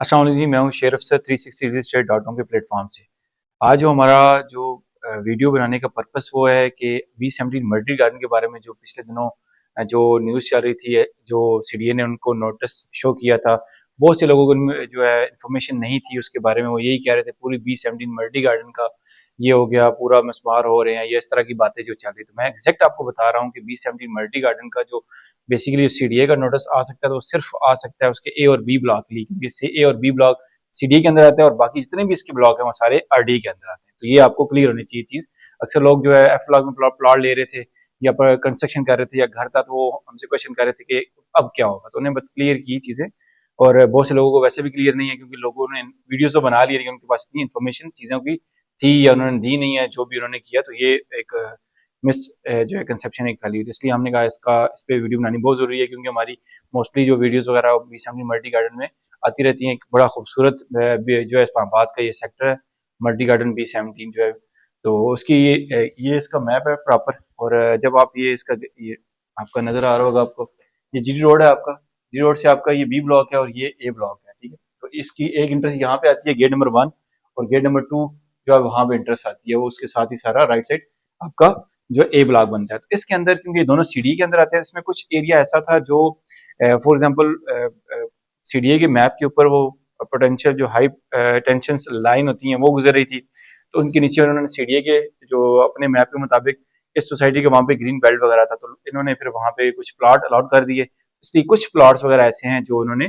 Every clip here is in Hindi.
अस्सलाम वालेकुम जी, मैं हूँ शेर अफसर 360realestate.com के प्लेटफॉर्म से। आज जो हमारा जो वीडियो बनाने का पर्पस वो है कि B17 मल्टी गार्डन के बारे में जो पिछले दिनों जो न्यूज़ चल रही थी, जो सीडीए ने उनको नोटिस शो किया था, बहुत से लोगों को उनमें जो है इन्फॉर्मेशन नहीं थी उसके बारे में। वो यही कह रहे थे पूरी B17 मल्टी गार्डन का ये हो गया, पूरा मसमार हो रहे हैं, ये इस तरह की बातें जो चल रही। तो मैं एग्जैक्ट आपको बता रहा हूँ कि B17 मल्टी गार्डन का जो बेसिकली सीडीए का नोटिस आ सकता है, तो वो सिर्फ आ सकता है उसके ए और बी ब्लॉक के लिए, क्योंकि इससे ए और बी ब्लॉक सीडीए के अंदर आते हैं और बाकी जितने भी इसके ब्लॉक हैं वो सारे आरडी के अंदर आते हैं। तो ये आपको क्लियर होनी चाहिए चीज। अक्सर लोग जो है एफ ब्लॉक में प्लॉट ले रहे थे या पर कंस्ट्रक्शन कर रहे थे या घर था, तो वो हमसे क्वेश्चन कर रहे थे कि अब क्या होगा। तो उन्हें क्लियर की चीजें, और बहुत से लोगों को वैसे भी क्लियर नहीं है क्योंकि लोगों ने वीडियोस तो बना ली, लेकिन उनके पास इतनी इन्फॉर्मेशन चीजों की थी या उन्होंने दी नहीं है जो भी उन्होंने किया। तो ये एक मिस जो है कंसेप्शन एक फैली हुई। तो इसलिए हमने कहा इस पे वीडियो बनानी बहुत जरूरी है, क्योंकि हमारी मोस्टली जो वीडियोस वगैरह B17 मल्टी गार्डन में आती रहती हैं। एक बड़ा खूबसूरत जो है इस्लामाबाद का ये सेक्टर है, मल्टी गार्डन B17 जो है। तो उसकी ये इसका मैप है प्रॉपर। और जब आप ये आपका नजर आ रहा होगा आपको, ये जीटी रोड है आपका। जी रोड से आपका ये बी ब्लॉक है और ये ए ब्लॉक है, ठीक है। तो इसकी एक इंट्रेंस यहाँ पे आती है गेट नंबर 1, और गेट नंबर 2 जो है वहां पे इंट्रेंस आती है। वो उसके साथ ही सारा राइट साइड आपका जो ए ब्लॉक बनता है। तो इसके अंदर क्योंकि ये दोनों सीडी के अंदर आते हैं, इसमें कुछ एरिया ऐसा था जो फॉर एग्जाम्पल सीडीए के मैप के ऊपर वो पोटेंशियल जो हाई टेंशन लाइन होती है वो गुजर रही थी। तो उनके नीचे उन्होंने सीडीए के जो अपने मैप के मुताबिक इस सोसाइटी के वहां पे ग्रीन बेल्ट वगैरह था, तो इन्होंने फिर वहां पे कुछ प्लॉट अलॉट कर दिए। इसलिए कुछ प्लॉट्स वगैरह ऐसे हैं जो उन्होंने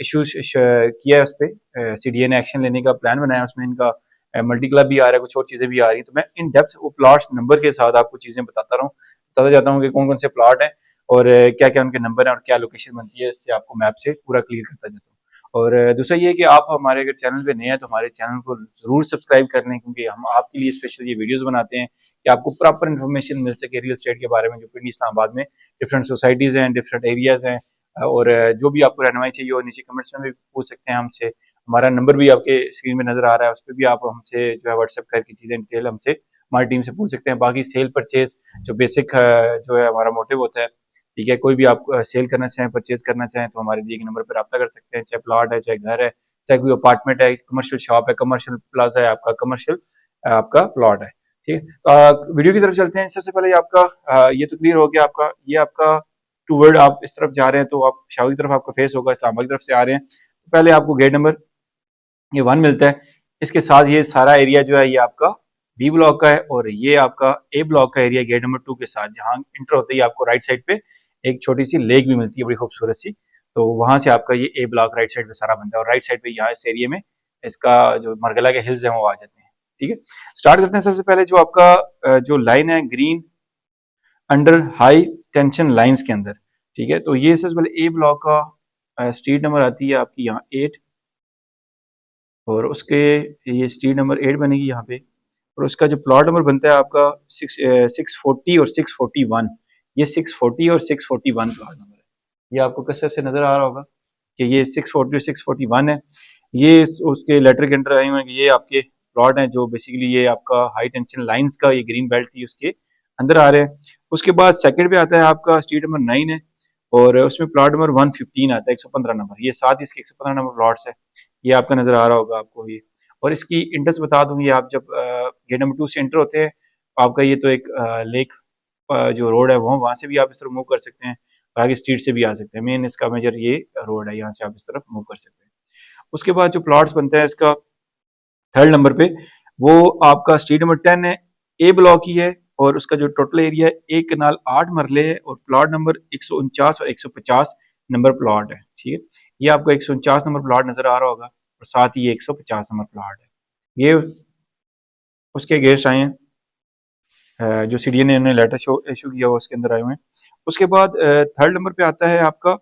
इशू किया है, उस पर सीडीए ने एक्शन लेने का प्लान बनाया। उसमें इनका मल्टी क्लब भी आ रहा है, कुछ और चीजें भी आ रही हैं। तो मैं इन डेप्थ वो प्लॉट नंबर के साथ आपको चीजें बताता जाता हूँ कि कौन कौन से प्लॉट हैं और क्या क्या उनके नंबर हैं और क्या लोकेशन बनती है। इससे आपको मैप से पूरा क्लियर करता जाता हूँ। और दूसरा ये है कि आप हमारे अगर चैनल पे नए हैं तो हमारे चैनल को जरूर सब्सक्राइब कर लें, क्योंकि हम आपके लिए स्पेशल ये वीडियोस बनाते हैं कि आपको प्रॉपर इन्फॉर्मेशन मिल सके रियल एस्टेट के बारे में, जो पिंडी इस्लामाबाद में डिफरेंट सोसाइटीज हैं, डिफरेंट एरियाज हैं। और जो भी आपको रहनुमाई चाहिए वो नीचे कमेंट्स में भी पूछ सकते हैं हमसे। हमारा नंबर भी आपके स्क्रीन में नजर आ रहा है, उस पर भी आप हमसे जो है व्हाट्सएप करके चीजें डिटेल हमसे हमारी टीम से पूछ सकते हैं। बाकी सेल परचेज जो बेसिक जो है हमारा मोटिव होता है, ठीक है। कोई भी आप सेल करना चाहें, परचेज करना चाहें, तो हमारे दिए गए नंबर पर रब्ता कर सकते हैं। चाहे प्लॉट है, चाहे घर है, चाहे कोई अपार्टमेंट है, कमर्शियल शॉप है, कमर्शियल प्लाजा है, आपका कमर्शियल आपका प्लॉट है, ठीक है। तो वीडियो की तरफ चलते हैं। सबसे पहले आपका ये तो क्लियर हो गया आपका, ये आपका टूवर्ड आप इस तरफ जा रहे हैं तो आप शाह की तरफ आपका फेस होगा, इस्लामाबाद की तरफ से आ रहे हैं तो पहले आपको गेट नंबर ये 1 मिलता है। इसके साथ ये सारा एरिया जो है ये आपका बी ब्लॉक का है, और ये आपका ए ब्लॉक का एरिया गेट नंबर 2 के साथ, जहां इंटर होते ही आपको राइट साइड पे एक छोटी सी लेक भी मिलती है, बड़ी खूबसूरत सी। तो वहां से आपका ये ए ब्लॉक राइट साइड पे सारा बनता है, और राइट साइड पे यहाँ इस एरिया में इसका जो मरगला के हिल्स हैं वो आ जाते हैं, ठीक है। स्टार्ट करते हैं सबसे पहले जो आपका जो लाइन है green under high tension lines के अंदर, ठीक है। तो ये सबसे पहले ए ब्लॉक का स्ट्रीट नंबर आती है आपकी यहाँ 8, और उसके ये स्ट्रीट नंबर 8 बनेगी यहाँ पे। और उसका जो प्लॉट नंबर बनता है आपका 640 और 641, ये 640 और 641 प्लॉट नंबर है। ये आपको कसर से नजर आ रहा होगा कि ये 640 और 641 है। ये उसके लेटर के अंडर आए हुए हैं कि ये आपके प्लॉट हैं जो बेसिकली ये आपका हाई टेंशन लाइंस का ये ग्रीन बेल्ट थी उसके अंदर आ रहे हैं। उसके बाद सेकंड पे आता है आपका स्ट्रीट नंबर 9 है, और उसमें प्लॉट नंबर 115 आता है, 115 नंबर। ये साथ ही इसके 115 नंबर प्लॉट्स है। ये आपका नजर आ रहा होगा आपको ये। और इसकी इंट्रेंस बता दूंगी, आप जब गेट नंबर 2 से एंटर होते हैं, आपका ये तो एक लेक जो रोड है वो वहां से भी आप इस तरफ मूव कर सकते हैं, और आगे स्ट्रीट से भी आ सकते हैं। मेन इसका मेजर ये रोड है, यहाँ से आप इस तरफ मूव कर सकते हैं। उसके बाद जो प्लॉट्स बनता है इसका थर्ड नंबर पे, वो आपका स्ट्रीट नंबर 10 है, ए ब्लॉक ही है। और उसका जो टोटल एरिया है 1 कनाल 8 मरले है, और प्लॉट नंबर 149 और 150 नंबर प्लॉट है, ठीक है। ये आपको 149 नंबर प्लॉट नजर आ रहा होगा, और साथ ही 150 नंबर प्लॉट है। ये उसके अगेंस्ट आए हैं, जो सीडीए ने लेटर शो इशू किया हुआ उसके अंदर आए हुए हैं। उसके बाद थर्ड नंबर पे आता है आपका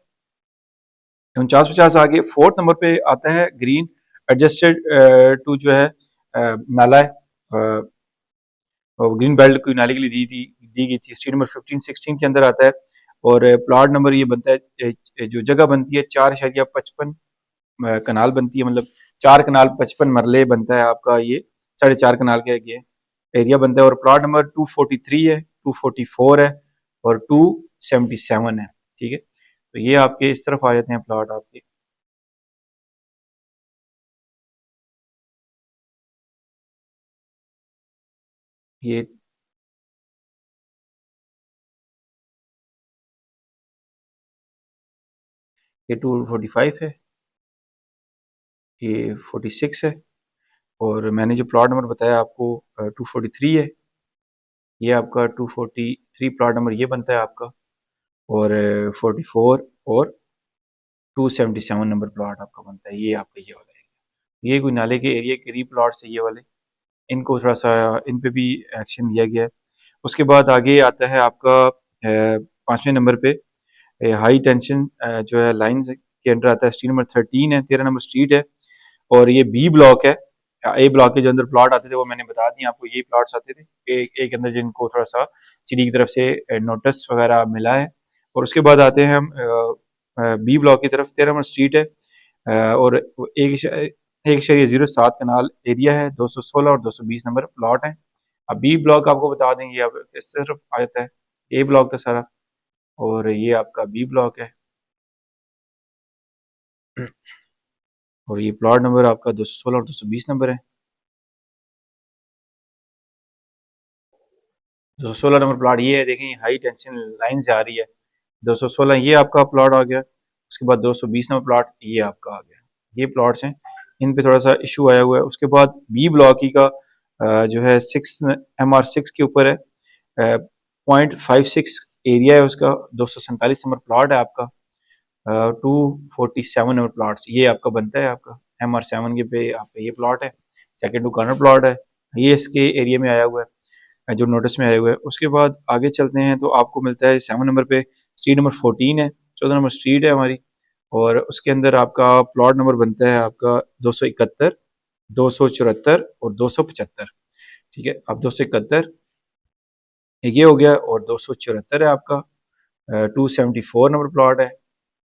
49-50 आगे। फोर्थ नंबर पे आता है ग्रीन एडजस्टेड टू जो है नाला है, ग्रीन बेल्ट को नाले के लिए दी गई थी। स्ट्रीट नंबर 15-16 के अंदर आता है, और प्लॉट नंबर ये बनता है जो जगह बनती है 4.55 कनाल बनती है, मतलब 4 कनाल 55 मरले बनता है आपका ये, 4.5 कनाल का ये एरिया बनता है। और प्लॉट नंबर 243 है, 244 है, और 277 है, ठीक है। तो ये आपके इस तरफ आ जाते हैं प्लॉट आपके। ये 245 है, ये 46 है, और मैंने जो प्लॉट नंबर बताया आपको 243 है, ये आपका 243 प्लॉट नंबर ये बनता है आपका, और 44 और 277 नंबर प्लॉट आपका बनता है, ये आपका ये वाला है। ये कोई नाले के एरिया के करीब प्लॉट्स है ये वाले, इनको थोड़ा सा इन पे भी एक्शन लिया गया है। उसके बाद आगे आता है आपका 5वें नंबर पे हाई टेंशन जो है लाइंस के अंडर आता है, स्ट्रीट नंबर 13 है, 13 नंबर स्ट्रीट है, और ये बी ब्लॉक है। ए ब्लॉक के जो अंदर प्लॉट आते थे वो मैंने बता दिया आपको, यही प्लॉट्स आते थे एक अंदर, जिनको थोड़ा सा सिटी की तरफ से नोटिस वगैरह मिला है। और उसके बाद आते हैं हम बी ब्लॉक की तरफ, 13 नंबर स्ट्रीट है, और एक 1.07 कनाल एरिया है, 216 और 220 नंबर प्लॉट है। अब बी ब्लॉक आपको बता दें, ये अब इस तरफ आ जाता है, ए ब्लॉक का सारा, और ये आपका बी ब्लॉक है, और ये प्लॉट नंबर आपका 216 और 220 नंबर है। 216 नंबर प्लॉट ये है, देखें हाई टेंशन लाइन से आ रही है, 216 ये आपका प्लॉट आ गया। उसके बाद 220 नंबर प्लॉट ये आपका आ गया। ये प्लॉट्स हैं, इन पे थोड़ा सा इशू आया हुआ है। उसके बाद बी ब्लॉक ही का जो है 6 MR6 के ऊपर है, 0.56 एरिया है उसका, 247 नंबर प्लॉट है आपका, 247 नंबर प्लॉट्स ये आपका बनता है आपका MR7 के पे आपका ये प्लॉट है, सेकेंड टू कॉर्नर प्लॉट है, ये इसके एरिया में आया हुआ है, जो नोटिस में आए हुए हैं। उसके बाद आगे चलते हैं तो आपको मिलता है 7 नंबर पे स्ट्रीट नंबर 14 है, 14 नंबर स्ट्रीट है हमारी, और उसके अंदर आपका प्लॉट नंबर बनता है आपका 271, 274 और 275। ठीक है, अब 271 ये हो गया, और 274 है आपका, 274 नंबर प्लॉट है,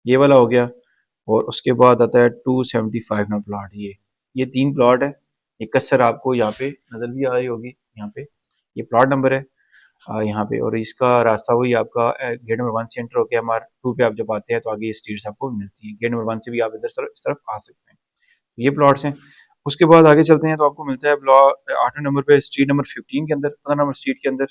ये वाला हो गया। और उसके बाद आता है 275 नंबर प्लॉट, ये 3 प्लॉट है। ये कसर आपको यहाँ पे नजर भी आ रही होगी, यहाँ पे ये प्लॉट नंबर है यहाँ पे, और इसका रास्ता वही आपका गेट नंबर 1 से एंटर होकर हमारे 2 पे आप जब आते हैं तो आगे ये स्ट्रीट्स आपको मिलती है। गेट नंबर 1 से भी आप इधर इस तरफ आ सकते हैं, ये प्लॉट्स हैं। उसके बाद आगे चलते हैं तो आपको मिलता है ब्लॉक 8वें नंबर पे स्ट्रीट नंबर 15 के अंदर, 15 नंबर स्ट्रीट के अंदर।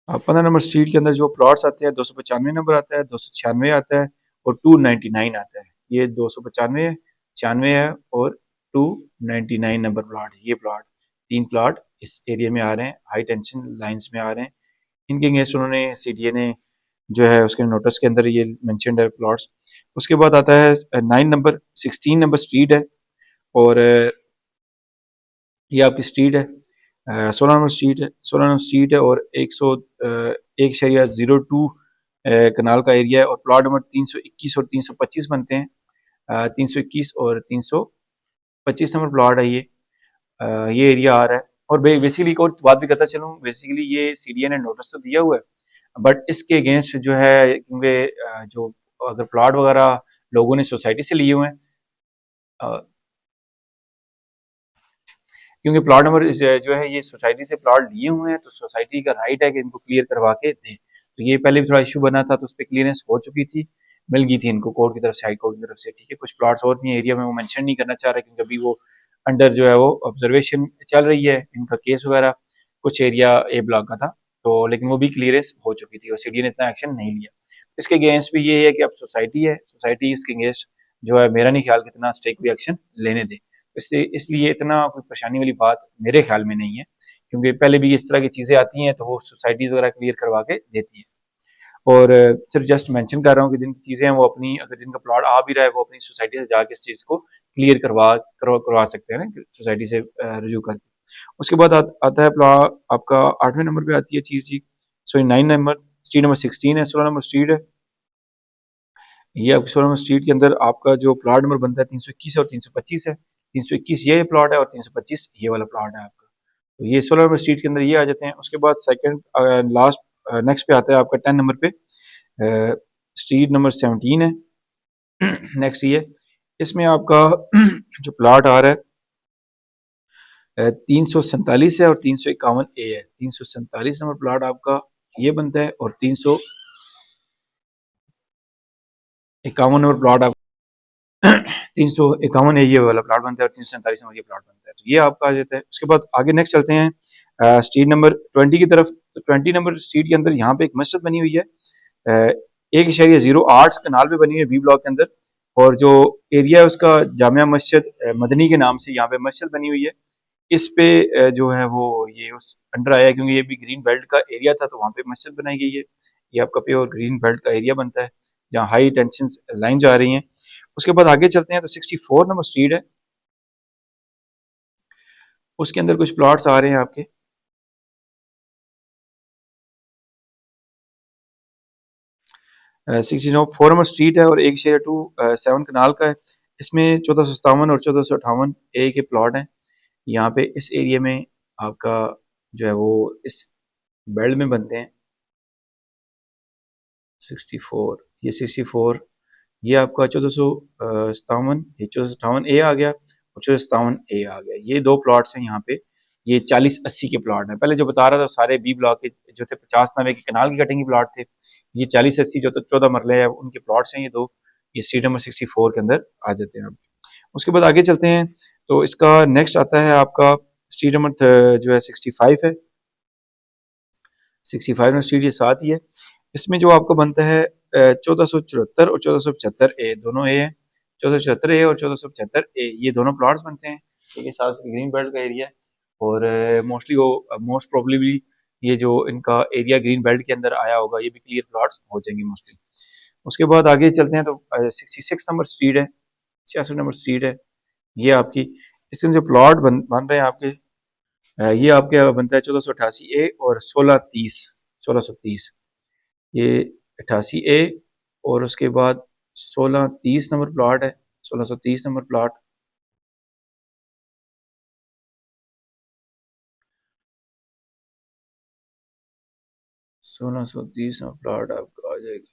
15 नंबर स्ट्रीट के अंदर जो प्लॉट्स आते हैं, 295 नंबर आता है, 296 आता है, और 299 आता है। ये 295 है, 96 है, और 299 नंबर प्लॉट है। ये प्लॉट 3 प्लॉट इस एरिया में आ रहे हैं, हाई टेंशन लाइंस में आ रहे हैं। इनके अगेंस्ट उन्होंने सीडीए ने जो है उसके नोटिस के अंदर ये मेंशन्ड है प्लॉट्स। उसके बाद आता है 9 नंबर 16 नंबर स्ट्रीट है, और ये आपकी स्ट्रीट है, 16 नंबर स्ट्रीट है, 16 नंबर स्ट्रीट है, और 101.02 कनाल का एरिया है, और प्लॉट नंबर 321 और 325 बनते हैं, 321 और 325 नंबर प्लॉट है ये एरिया आ रहा है। और बेसिकली एक और बात भी करता चलूँ, बेसिकली ये सीडीए ने नोटिस तो दिया हुआ है, बट इसके अगेंस्ट जो है, क्योंकि जो अगर प्लॉट वगैरह लोगों ने सोसाइटी से लिए हुए हैं, क्योंकि प्लॉट नंबर जो है ये सोसाइटी से प्लॉट लिए हुए हैं, तो सोसाइटी का राइट है कि इनको क्लियर करवा के दें। तो ये पहले भी थोड़ा इशू बना था, तो उस पर क्लियरेंस हो चुकी थी, मिल गई थी इनको कोर्ट की तरफ से, हाई कोर्ट की तरफ से। ठीक है, कुछ प्लॉट्स और भी एरिया में वो मेंशन नहीं करना चाह रहे, क्योंकि अभी वो अंडर जो है वो ऑब्जर्वेशन चल रही है इनका केस वगैरह, कुछ एरिया ए ब्लॉक का था, तो लेकिन वो भी क्लियरेंस हो चुकी थी और सीडीए ने इतना एक्शन नहीं लिया। इसके अगेंस्ट भी ये है कि अब सोसाइटी है, सोसाइटी इसके अगेंस्ट जो है मेरा नहीं ख्याल कि इतना स्ट्रिक्ट भी एक्शन लेने दे। इसलिए इतना कोई परेशानी वाली बात मेरे ख्याल में नहीं है, क्योंकि पहले भी इस तरह की चीजें आती हैं तो वो सोसाइटीज वगैरह क्लियर करवा के देती है। और सिर्फ जस्ट मेंशन कर रहा हूँ कि जिनकी चीजें हैं वो अपनी, अगर जिनका प्लॉट आ भी रहा है वो अपनी सोसाइटी से जाके इस चीज को क्लियर करवा सकते हैं ना, सोसाइटी से रजू करके। उसके बाद आता है प्लॉट आपका 8वें नंबर पे आती है चीज जी, सॉरी 9 नंबर स्ट्रीट नंबर 16 है, 16 नंबर स्ट्रीट है। ये आपकी 16 नंबर स्ट्रीट के अंदर आपका जो प्लॉट नंबर बनता है 321 और 325 है, 321 ये प्लॉट है और 325 ये वाला प्लॉट है आपका। तो ये 16 नंबर स्ट्रीट के अंदर ये आ जाते हैं। उसके बाद सेकंड लास्ट नेक्स्ट पे आता है आपका 10 नंबर पे स्ट्रीट नंबर 17 है। नेक्स्ट ये, इसमें आपका जो प्लॉट आ रहा है 347 है और 351 ए है। 347 नंबर प्लॉट आपका ये बनता है, और 351 नंबर प्लॉट आप 351 ये वाला प्लॉट बनता है, और 347 नंबर ये प्लॉट बनता है, तो ये आपका आ जाता है। उसके बाद आगे नेक्स्ट चलते हैं स्ट्रीट नंबर 20 की तरफ। तो 20 नंबर स्ट्रीट के अंदर यहाँ पे एक मस्जिद बनी हुई है, 1.08 कनाल पे बनी हुई है बी ब्लॉक के अंदर। और जो एरिया है उसका जामिया मस्जिद मदनी के नाम से यहाँ पे मस्जिद बनी हुई है। इस पे जो है वो ये उस अंडर आया है, क्योंकि ये भी ग्रीन बेल्ट का एरिया था, तो वहाँ पे मस्जिद बनाई गई है। ये आपका प्योर ग्रीन बेल्ट का एरिया बनता है, जहाँ हाई टेंशन लाइन जा रही हैं। उसके बाद आगे चलते हैं तो 64 नंबर स्ट्रीट है, उसके अंदर कुछ प्लॉट्स आ रहे हैं आपके। 64 नंबर स्ट्रीट है और 1/2 कनाल का है। इसमें 1457 और 1458 ए के प्लॉट हैं। यहाँ पे इस एरिया में आपका जो है वो इस बेल्ट में बनते हैं। 64, ये 64, ये आपका 1457, ये 1457 ए आ गया और 1457 ए आ गया। ये दो प्लॉट्स हैं यहाँ पे। ये 40-80 के प्लॉट हैं। पहले जो बता रहा था सारे बी ब्लॉक के जो थे 50 नंबर के कनाल की कटिंग के प्लॉट थे। ये 40-80 जो तो 14 मरले है उनके प्लॉट्स हैं ये दो। ये स्ट्रीट नंबर 64 के अंदर आ जाते हैं। उसके बाद आगे चलते हैं तो इसका नेक्स्ट आता है आपका स्ट्रीट नंबर जो है 65 है। 65 नंबर स्ट्रीट ये साथ ही है। इसमें जो आपको बनता है 1474 और 1475 ए, दोनों ए है। 1474 ए और 1475 ए ये दोनों प्लॉट्स बनते हैं। ठीक है, साथ ग्रीन बेल्ट का एरिया है और मोस्टली वो मोस्ट प्रोबेबली ये जो इनका एरिया ग्रीन बेल्ट के अंदर आया होगा, ये भी क्लियर प्लॉट्स हो जाएंगे मोस्टली। उसके बाद आगे चलते हैं तो 66 नंबर स्ट्रीट है, 66 नंबर स्ट्रीट है। ये आपकी इसमें जो प्लॉट बन रहे हैं आपके, ये आपके बनता है 1488 ए और 1630। ये 88 ए और उसके बाद 1630 नंबर प्लॉट है। 1630 नंबर प्लॉट, 1630 नंबर प्लॉट आपका आ जाएगा।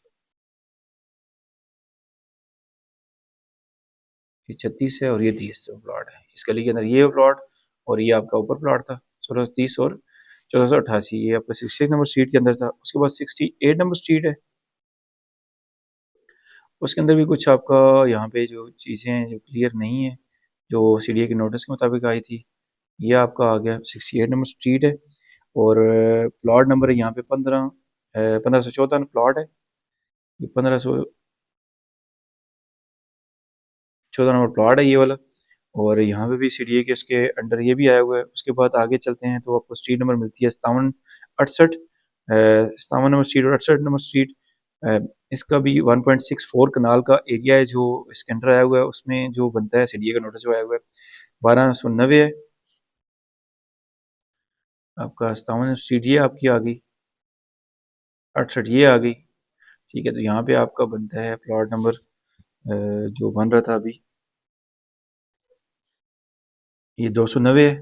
ये 36 है और ये 30 प्लॉट है इस गली के अंदर। ये प्लॉट और ये आपका ऊपर प्लॉट था 1630 और 1488, ये आपका 66 नंबर स्ट्रीट के अंदर था। उसके बाद 68 नंबर स्ट्रीट है, उसके अंदर भी कुछ आपका यहाँ पे जो चीज़ें हैं जो क्लियर नहीं है, जो सीडीए के नोटिस के मुताबिक आई थी। ये आपका आ गया 68 नंबर स्ट्रीट है और प्लॉट नंबर है यहाँ पे 1514 प्लॉट है। ये 1514 नंबर प्लॉट है ये वाला। और यहाँ पे भी सीडीए के उसके अंडर ये भी आया हुआ है। उसके बाद आगे चलते हैं तो आपको स्ट्रीट नंबर मिलती है 5768, 57 नंबर स्ट्रीट और 68 नंबर स्ट्रीट। इसका भी 1.64 कनाल का एरिया है जो इसके अंडर आया हुआ है। उसमें जो बनता है सीडीए का नोटिस जो आया हुआ है 1290 है। आपका 57 स्ट्रीट ये आपकी आ गई, 68 ये आ गई। ठीक है, तो यहाँ पे आपका बनता है प्लॉट नंबर जो बन रहा था अभी, ये 290 है।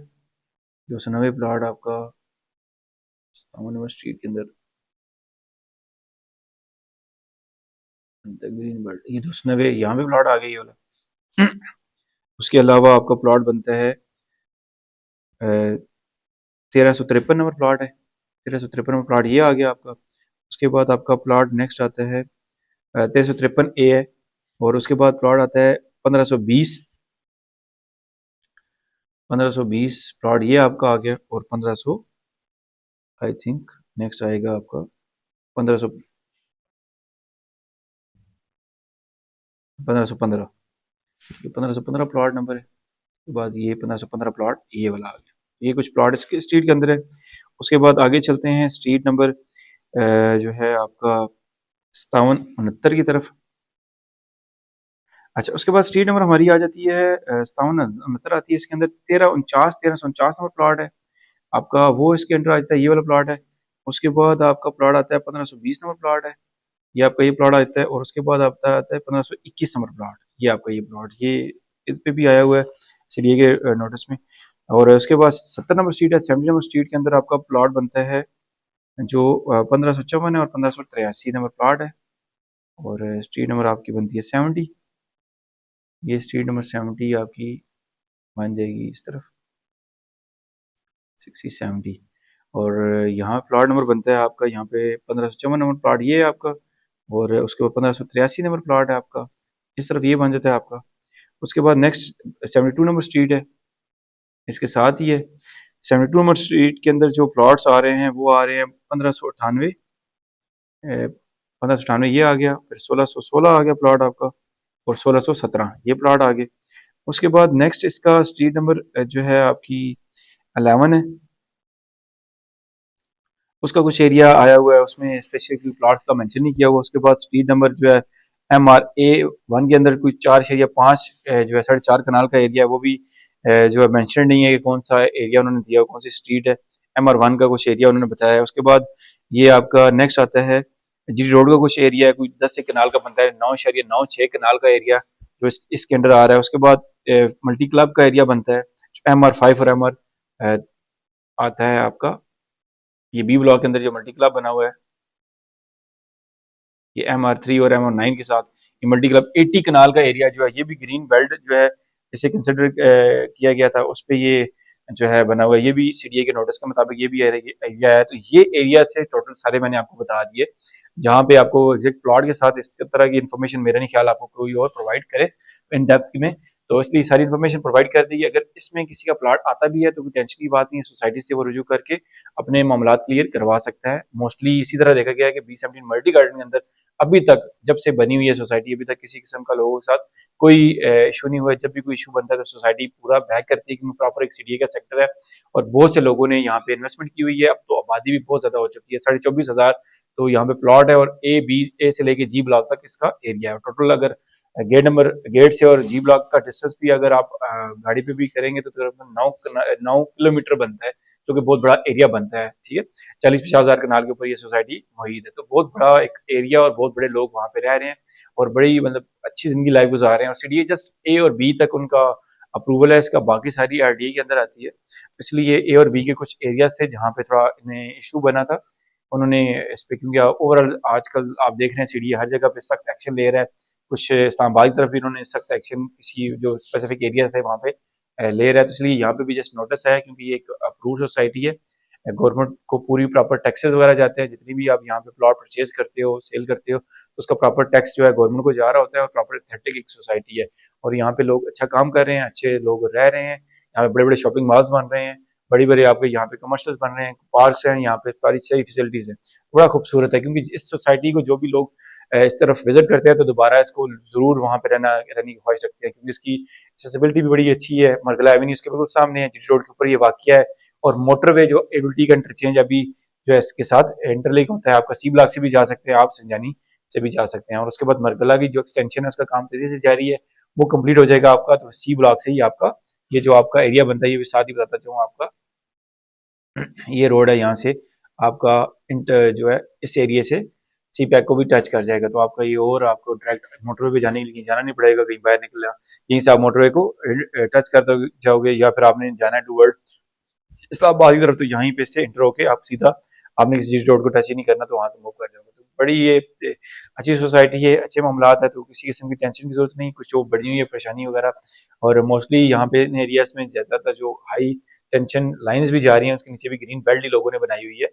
290 प्लॉट आपका 57 नंबर स्ट्रीट के अंदर ग्रीन बेल्ट, ये 290 यहाँ पे प्लॉट आ गई ये वाला। उसके अलावा आपका प्लॉट बनता है 1353 नंबर प्लॉट है। 1353 नंबर प्लॉट ये आ गया आपका। उसके बाद आपका प्लॉट नेक्स्ट आता है 1353 ए है और उसके बाद प्लॉट आता है 1520। 1520 प्लॉट ये आपका आ गया और 1500 आई थिंक नेक्स्ट आएगा आपका 1500, 1515, 1515 प्लॉट नंबर है। उसके बाद ये 1515 प्लॉट ये वाला आ गया। ये कुछ प्लॉट इसके स्ट्रीट के अंदर है। उसके बाद आगे चलते हैं स्ट्रीट नंबर जो है आपका 5769 की तरफ। अच्छा, उसके बाद स्ट्रीट नंबर हमारी आ जाती है 5769 आती है। इसके अंदर 1349 नंबर प्लॉट है आपका, वो इसके अंदर आ जाता है, ये वाला प्लॉट है। उसके बाद आपका प्लॉट आता है 1520 नंबर प्लॉट है, ये आपका ये प्लॉट आता है। और उसके बाद आता आता है 1521 नंबर प्लॉट, ये आपका ये प्लॉट, ये इस पे भी आया हुआ है सीडीए के नोटिस में। और उसके बाद 70 नंबर स्ट्रीट है, 70 नंबर स्ट्रीट के अंदर आपका प्लॉट बनता है जो 1554 है और 1583 नंबर प्लॉट है। और स्ट्रीट नंबर आपकी बनती है 70, ये स्ट्रीट नंबर 70 आपकी बन जाएगी इस तरफ 60-70। और यहाँ प्लॉट नंबर बनता है आपका यहाँ पे 1554 नंबर प्लॉट ये है आपका। और उसके बाद 1583 नंबर प्लॉट है आपका, इस तरफ ये बन जाता है आपका। उसके बाद नेक्स्ट 72 नंबर स्ट्रीट है, इसके साथ ही है। 72 नंबर स्ट्रीट के अंदर जो प्लॉट्स आ रहे हैं वो आ रहे हैं 1598, 1598 ये आ गया, फिर 1616 आ गया प्लॉट आपका, और 1617 ये प्लॉट आ गए। उसके बाद नेक्स्ट इसका स्ट्रीट नंबर जो है आपकी 11 है, उसका कुछ एरिया आया हुआ है, उसमें स्पेसिफिकली प्लॉट्स का मेंशन नहीं किया हुआ। उसके बाद स्ट्रीट नंबर जो है MRA1 के अंदर कोई 4.5 जो है 4.5 कनाल का एरिया है, वो भी जो है मेंशन नहीं है कि कौन सा एरिया उन्होंने दिया, कौन सी स्ट्रीट है। MR1 का कुछ एरिया उन्होंने बताया है। उसके बाद ये आपका नेक्स्ट आता है जी रोड का कुछ एरिया है, कोई 10 कनाल का बनता है, 9.96 कनाल का एरिया जो इसके अंडर आ रहा है। उसके बाद मल्टी क्लब का एरिया बनता है, MR5 और MR आता है आपका ये बी ब्लॉक के अंदर जो मल्टी क्लब बना हुआ है, ये MR3 और MR9 के साथ ये मल्टी क्लब 80 कनाल का एरिया जो है, ये भी ग्रीन बेल्ट जो है इसे कंसिडर किया गया था, उस पे ये जो है बना हुआ है। ये भी सीडीए के नोटिस के मुताबिक ये भी एरिया है। तो ये एरिया से टोटल सारे मैंने आपको बता दिए, जहाँ पे आपको एग्जैक्ट प्लॉट के साथ इस तरह की इन्फॉर्मेशन मेरा नहीं ख्याल आपको कोई और प्रोवाइड करे इन डेप्थ में, तो इसलिए सारी इन्फॉर्मेशन प्रोवाइड कर दी। अगर इसमें किसी का प्लॉट आता भी है तो कोई टेंशन की बात नहीं है, सोसाइटी से वो रुजू करके अपने मामला क्लियर करवा सकता है। मोस्टली इसी तरह देखा गया है कि B17 मल्टी गार्डन के अंदर अभी तक जब से बनी हुई है सोसाइटी, अभी तक किसी किस्म का लोगों के साथ कोई इशू नहीं हुआ है। जब भी कोई इशू बनता है तो सोसाइटी पूरा बैक करती है कि प्रॉपर एक सीडीए का सेक्टर है और बहुत से लोगों ने यहाँ पे इन्वेस्टमेंट की हुई है। अब तो आबादी भी बहुत ज्यादा हो चुकी है, 24,500 तो यहाँ पे प्लॉट है, और ए से लेके जी ब्लॉक तक इसका एरिया है। टोटल अगर गेट से और जी ब्लॉक का डिस्टेंस भी अगर आप गाड़ी पे भी करेंगे तो तकरीबन 9 किलोमीटर बनता है, जो कि बहुत बड़ा एरिया बनता है। ठीक है, 40-50 हजार कनाल के ऊपर ये सोसाइटी मुहित है, तो बहुत बड़ा एक एरिया और बहुत बड़े लोग वहाँ पे रह रहे हैं और बड़ी मतलब अच्छी जिंदगी लाइफ गुजार रहे हैं। और सीडीए जस्ट ए और बी तक उनका अप्रूवल है, इसका बाकी सारी आरडीए के अंदर आती है। इसलिए ए और बी के कुछ एरियाज थे जहाँ पे थोड़ा इन्हें इशू बना था, उन्होंने इस पे, क्योंकि ओवरऑल आजकल आप देख रहे हैं सीडीए हर जगह पे सख्त एक्शन ले रहा है। कुछ इस्लामाबाद की तरफ भी इन्होंने सख्त एक्शन किसी जो स्पेसिफिक एरियाज है वहाँ पे ले रहा है, तो इसलिए यहाँ पे भी जस्ट नोटिस है, क्योंकि ये एक अप्रूव सोसाइटी है। गवर्नमेंट को पूरी प्रॉपर टैक्सेस वगैरह जाते हैं, जितनी भी आप यहाँ पे प्लॉट परचेज करते हो, सेल करते हो, तो उसका प्रॉपर टैक्स जो है गवर्नमेंट को जा रहा होता है, और प्रॉपर एथेटिक एक सोसाइटी है। और यहाँ पे लोग अच्छा काम कर रहे हैं, अच्छे लोग रह रहे हैं, यहाँ पे बड़े बड़े शॉपिंग मॉल्स बन रहे हैं, बड़ी बड़े आपके यहाँ पे कमर्शियल बन रहे हैं, पार्क्स हैं, यहाँ पे सारी सही फैसिलिटीज हैं। बड़ा खूबसूरत है, क्योंकि इस सोसाइटी को जो भी लोग इस तरफ विजिट करते हैं तो दोबारा इसको जरूर वहाँ पे रहने की ख्वाहिश रखते हैं, क्योंकि उसकी एक्सेसिबिलिटी भी बड़ी अच्छी है। मरगला एवेन्यू इसके बिल्कुल सामने है, जीटी रोड के ऊपर ये वाक़या है, और मोटरवे जो एबिलिटी का इंटरचेंज अभी जो है इसके साथ इंटरलिंक होता है, आपका सी ब्लॉक से भी जा सकते हैं, आप संजानी से भी जा सकते हैं। और उसके बाद मरगला की जो एक्सटेंशन है उसका काम तेजी से जारी है, वो कंप्लीट हो जाएगा आपका, तो सी ब्लॉक से ही आपका ये जो आपका एरिया बनता है, ये भी साथ ही बताता चाहूँ आपका ये रोड है, यहाँ से आपका इंटर जो है इस एरिया से सी पैक को भी टच कर जाएगा, तो आपका ये और आपको डायरेक्ट मोटरवे पे जाने के लिए जाना नहीं पड़ेगा, कहीं बाहर निकलना, यहीं से आप मोटरवे को टच कर जाओगे, या फिर आपने जाना है टूवर्ड इस्लामाबाद की तरफ, तो यहीं पे से इंटर होके आप सीधा, आपने किसी रोड को टच ही नहीं करना, तो वहां तो मूव कर जाओगे। तो बड़ी ये अच्छी सोसाइटी है, अच्छे मामलात है, तो किसी किस्म की टेंशन की जरूरत नहीं, कुछ जो बड़ी हुई है परेशानी वगैरह। और मोस्टली यहाँ पे इन एरियाज में ज्यादातर जो हाई टेंशन लाइंस भी जा रही हैं, उसके नीचे भी ग्रीन बेल्ट ही लोगों ने बनाई हुई है।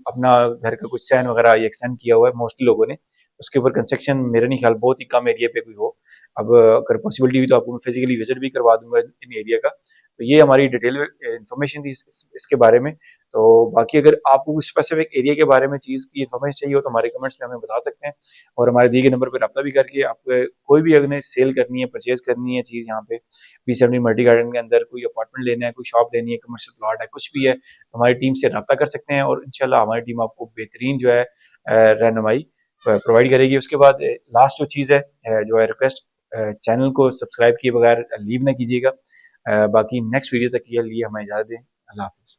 अपना घर का कुछ सैन वगैरह ये एक्सटेंड किया हुआ है मोस्टली लोगों ने, उसके ऊपर कंस्ट्रक्शन मेरा नहीं ख्याल बहुत ही कम एरिया पे कोई हो। अब अगर पॉसिबिलिटी हुई तो आपको मैं फिजिकली विजिट भी करवा दूंगा इन एरिया का। तो ये हमारी डिटेल इन्फॉर्मेशन थी इसके बारे में। तो बाकी अगर आपको स्पेसिफिक एरिया के बारे में चीज़ की इन्फॉर्मेशन चाहिए हो तो हमारे कमेंट्स में हमें बता सकते हैं, और हमारे दिए गए नंबर पर रब्ता भी करके आप कोई भी अगर सेल करनी है, परचेज करनी है चीज़, यहाँ पे B17 मल्टी गार्डन के अंदर कोई अपार्टमेंट लेना है, कोई शॉप लेनी है, कमर्शियल प्लॉट है, कुछ भी है, तो हमारी टीम से रब्ता कर सकते हैं, और इंशाल्लाह हमारी टीम आपको बेहतरीन जो है रहनुमाई प्रोवाइड करेगी। उसके बाद लास्ट जो चीज़ है जो है रिक्वेस्ट, चैनल को सब्सक्राइब किए बगैर लीव ना कीजिएगा। बाकी नेक्स्ट वीडियो तक के लिए हमें इजाज़त दें। अल्लाह हाफ़िज़।